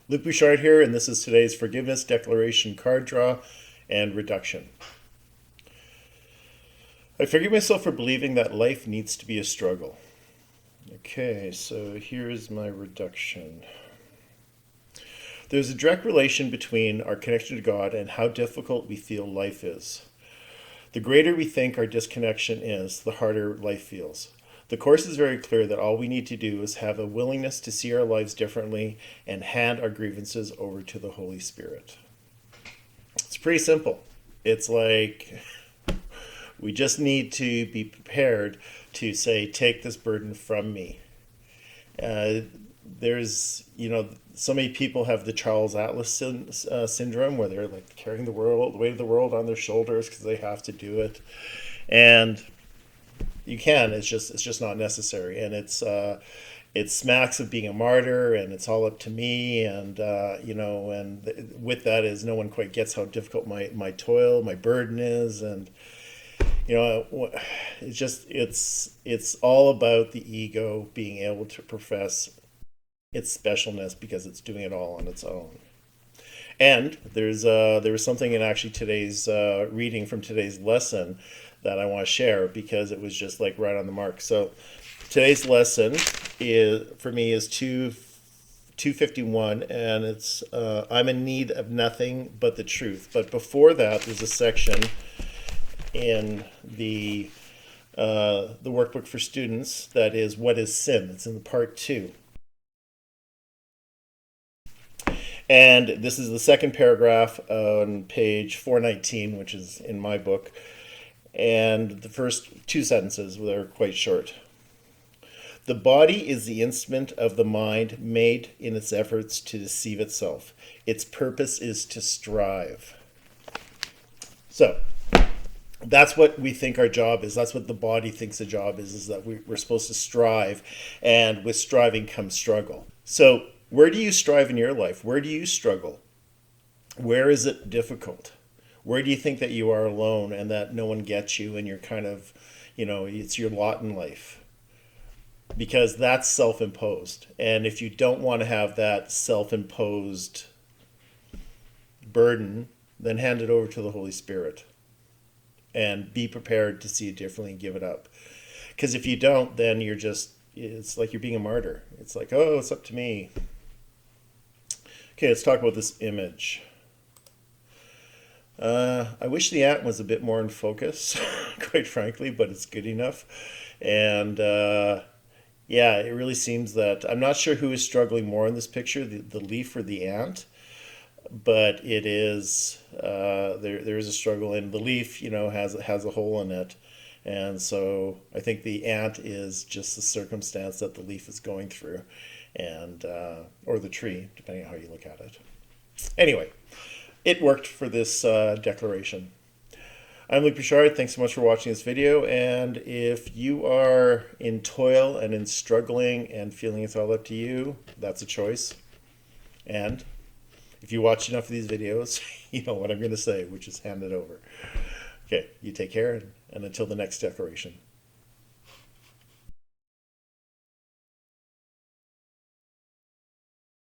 Luke Bouchard here, and this is today's Forgiveness Declaration card draw and reduction. I forgive myself for believing that life needs to be a struggle. Okay, so here's my reduction. There's a direct relation between our connection to God and how difficult we feel life is. The greater we think our disconnection is, the harder life feels. The Course is very clear that all we need to do is have a willingness to see our lives differently and hand our grievances over to the Holy Spirit. It's pretty simple. It's like we just need to be prepared to say, take this burden from me. So many people have the Charles Atlas syndrome where they're like carrying the weight of the world on their shoulders because they have to do it. And you can. It's just not necessary, and it smacks of being a martyr, and it's all up to me, and with that is no one quite gets how difficult my toil, my burden is, and it's all about the ego being able to profess its specialness because it's doing it all on its own. And there was something in actually today's reading from today's lesson that I want to share because it was just like right on the mark. So today's lesson is 251, and it's I'm in need of nothing but the truth. But before that, there's a section in the workbook for students that is what is sin. It's in the part 2. And this is the second paragraph on page 419, which is in my book. And the first 2 sentences, they're quite short. The body is the instrument of the mind made in its efforts to deceive itself. Its purpose is to strive. So that's what we think our job is. That's what the body thinks the job is that we're supposed to strive. And with striving comes struggle. So where do you strive in your life? Where do you struggle? Where is it difficult? Where do you think that you are alone and that no one gets you and you're kind of, it's your lot in life? Because that's self-imposed. And if you don't want to have that self-imposed burden, then hand it over to the Holy Spirit. And be prepared to see it differently and give it up. Because if you don't, then it's like you're being a martyr. It's like, oh, it's up to me. Okay, let's talk about this image. I wish the ant was a bit more in focus, quite frankly, but it's good enough. And it really seems that I'm not sure who is struggling more in this picture, the leaf or the ant, but it is there is a struggle, and the leaf, has a hole in it, and so I think the ant is just the circumstance that the leaf is going through, and or the tree, depending on how you look at it. Anyway. It worked for this declaration. I'm Luke Bouchard. Thanks so much for watching this video. And if you are in toil and in struggling and feeling it's all up to you, that's a choice. And if you watch enough of these videos, you know what I'm going to say, which is hand it over. Okay, you take care, and until the next declaration.